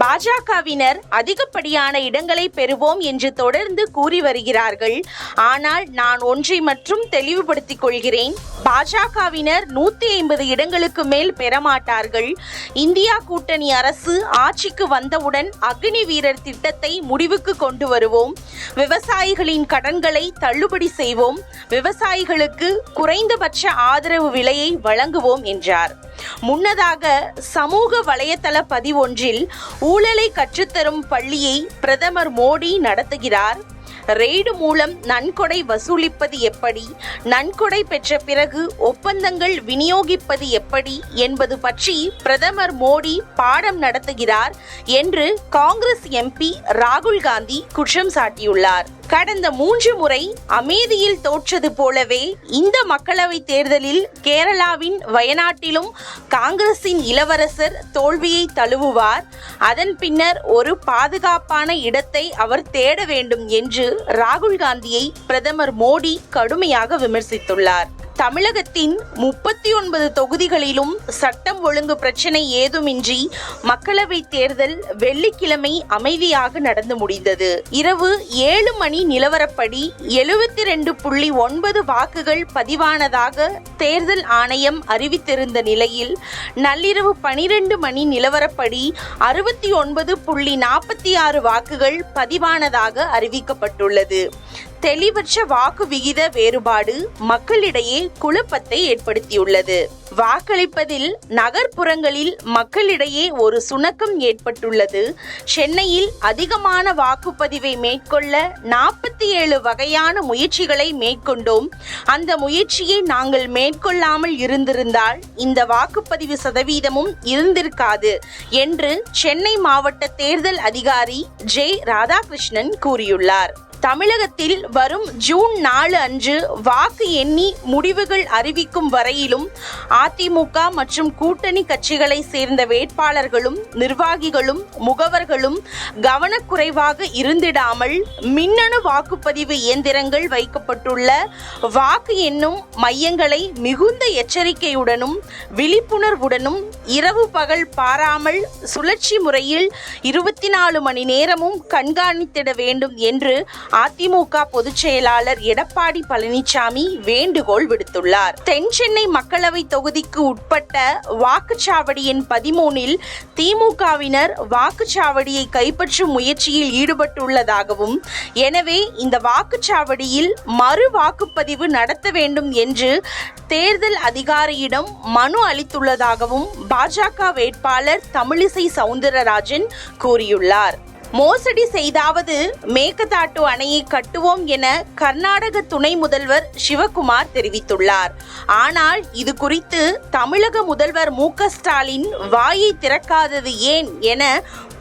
பாஜகவினர் அதிகப்படியான இடங்களை பெறுவோம் என்று தொடர்ந்து கூறி வருகிறார்கள். ஆனால் நான் ஒன்றை மற்றும் தெளிவுபடுத்திக் கொள்கிறேன். பாஜகவினர் 150 இடங்களுக்கு மேல் பெறமாட்டார்கள். இந்தியா கூட்டணி அரசு ஆட்சிக்கு வந்தவுடன் அக்னி வீரர் திட்டத்தை முடிவுக்கு கொண்டு வருவோம். விவசாயிகளின் கடன்களை தள்ளுபடி செய்வோம். விவசாயிகளுக்கு குறைந்தபட்ச ஆதரவு விலையை வழங்குவோம் என்றார். முன்னதாக சமூக வலைதள பதிவொன்றில் ஊழலை கற்றுத்தரும் பள்ளியை பிரதமர் மோடி நடத்துகிறார். ரெய்டு மூலம் நன்கொடை வசூலிப்பது எப்படி, நன்கொடை பெற்ற பிறகு ஒப்பந்தங்கள் விநியோகிப்பது எப்படி என்பது பற்றி பிரதமர் மோடி பாடம் நடத்துகிறார் என்று காங்கிரஸ் எம்பி ராகுல் காந்தி குற்றம் சாட்டியுள்ளார். கடந்த 3 முறை அமேதியில் தோற்றது போலவே இந்த மக்களவை தேர்தலில் கேரளாவின் வயநாட்டிலும் காங்கிரசின் இளவரசர் தோல்வியை தழுவுவார். அதன் பின்னர் ஒரு பாதுகாப்பான இடத்தை அவர் தேட வேண்டும் என்று ராகுல் காந்தியை பிரதமர் மோடி கடுமையாக விமர்சித்துள்ளார். தமிழகத்தின் 39 தொகுதிகளிலும் சட்டம் ஒழுங்கு பிரச்சனை ஏதுமின்றி மக்களவை தேர்தல் வெள்ளிக்கிழமை அமைதியாக நடந்து முடிந்தது. இரவு 7 மணி நிலவரப்படி 72.9 வாக்குகள் பதிவானதாக தேர்தல் ஆணையம் அறிவித்திருந்த நிலையில் நள்ளிரவு 12 மணி நிலவரப்படி 69.46 வாக்குகள் பதிவானதாக அறிவிக்கப்பட்டுள்ளது. தெளிவற்ற வாக்கு விகித வேறுபாடு மக்களிடையே குழப்பத்தை ஏற்படுத்தியுள்ளது. வாக்களிப்பதில் நகர்ப்புறங்களில் மக்களிடையே ஒரு சுணக்கம் ஏற்பட்டுள்ளது. சென்னையில் அதிகமான வாக்குப்பதிவை மேற்கொள்ள 47 வகையான முயற்சிகளை மேற்கொண்டோம். அந்த முயற்சியை நாங்கள் மேற்கொள்ளாமல் இருந்திருந்தால் இந்த வாக்குப்பதிவு சதவீதமும் இருந்திருக்காது என்று சென்னை மாவட்ட தேர்தல் அதிகாரி ஜே. ராதாகிருஷ்ணன் கூறியுள்ளார். தமிழகத்தில் வரும் ஜூன் 4 அன்று வாக்கு எண்ணி முடிவுகள் அறிவிக்கும் வரையிலும் அதிமுக மற்றும் கூட்டணி கட்சிகளை சேர்ந்த வேட்பாளர்களும் நிர்வாகிகளும் முகவர்களும் கவனக்குறைவாக இருந்திடாமல் மின்னணு வாக்குப்பதிவு இயந்திரங்கள் வைக்கப்பட்டுள்ள வாக்கு எண்ணும் மையங்களை மிகுந்த எச்சரிக்கையுடனும் விழிப்புணர்வுடனும் இரவு பகல் பாராமல் சுழற்சி முறையில் 24 மணி நேரமும் கண்காணித்திட வேண்டும் என்று அதிமுக பொதுச் செயலாளர் எடப்பாடி பழனிசாமி வேண்டுகோள் விடுத்துள்ளார். தென் சென்னை மக்களவை தொகுதிக்கு உட்பட்ட வாக்குச்சாவடி எண் 13இல் திமுகவினர் வாக்குச்சாவடியை கைப்பற்றும் முயற்சியில் ஈடுபட்டுள்ளதாகவும், எனவே இந்த வாக்குச்சாவடியில் மறு வாக்குப்பதிவு நடத்த வேண்டும் என்று தேர்தல் அதிகாரியிடம் மனு அளித்துள்ளதாகவும் பாஜக வேட்பாளர் தமிழிசை சவுந்தரராஜன் கூறியுள்ளார். மோசடி செய்தாவது மேகதாட்டு அணையை கட்டுவோம் என கர்நாடக துணை முதல்வர் சிவகுமார் தெரிவித்துள்ளார். ஆனால் இது குறித்து தமிழக முதல்வர் மு.க. ஸ்டாலின் வாயை திறக்காதது ஏன் என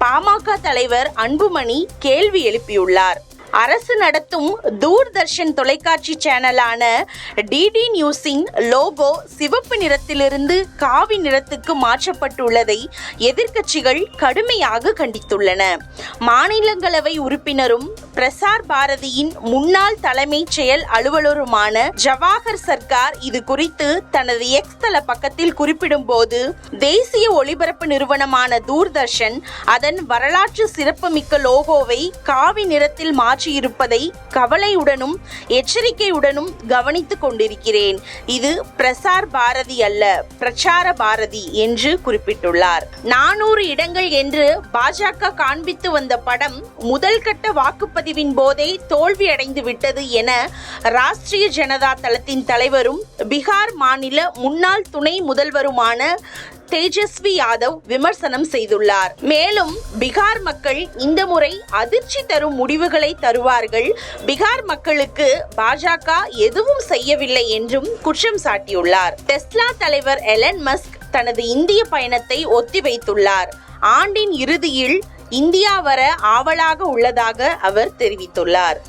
பாமக தலைவர் அன்புமணி கேள்வி எழுப்பியுள்ளார். அரசு நடத்தும் தூர்தர்ஷன் தொலைக்காட்சி சேனலான டிடி நியூஸின் லோகோ சிவப்பு நிறத்திலிருந்து காவி நிறத்துக்கு மாற்றப்பட்டுள்ளதை எதிர்க்கட்சிகள் கடுமையாக கண்டித்துள்ளன. மாநிலங்களவை உறுப்பினரும் பிரசார் பாரதியின் முன்னாள் தலைமைச் செயல் அலுவலருமான ஜவாஹர் சர்கார் இது குறித்து தனது எக்ஸ் தள பக்கத்தில் குறிப்பிடும் போது, தேசிய ஒளிபரப்பு நிறுவனமான தூர்தர்ஷன் அதன் வரலாற்று சிறப்புமிக்க லோகோவை காவி நிறத்தில் இருப்பதை கவலையுடனும் எச்சரிக்கையுடனும் கவனித்துக் கொண்டிருக்கிறேன். இது பிரசார் பாரதி அல்ல, பிரச்சார பாரதி என்று குறிப்பிட்டுள்ளார். 400 இடங்கள் என்று பாஜக காண்பித்து வந்த படம் முதல் கட்ட வாக்குப்பதிவின் போதே தோல்வியடைந்து விட்டது என ராஷ்டிரிய ஜனதா தளத்தின் தலைவரும் பீகார் மாநில முன்னாள் துணை முதல்வருமான தேஜஸ்வி யாதவ் விமர்சனம் செய்துள்ளார். மேலும் பீகார் மக்கள் இந்த முறை அதிர்ச்சி தரும் முடிவுகளை தருவார்கள், பீகார் மக்களுக்கு பாஜக எதுவும் செய்யவில்லை என்றும் குற்றம் சாட்டியுள்ளார். டெஸ்லா தலைவர் எலன் மஸ்க் தனது இந்திய பயணத்தை ஒத்திவைத்துள்ளார். ஆண்டின் இறுதியில் இந்தியா வர ஆவலாக உள்ளதாக அவர் தெரிவித்துள்ளார்.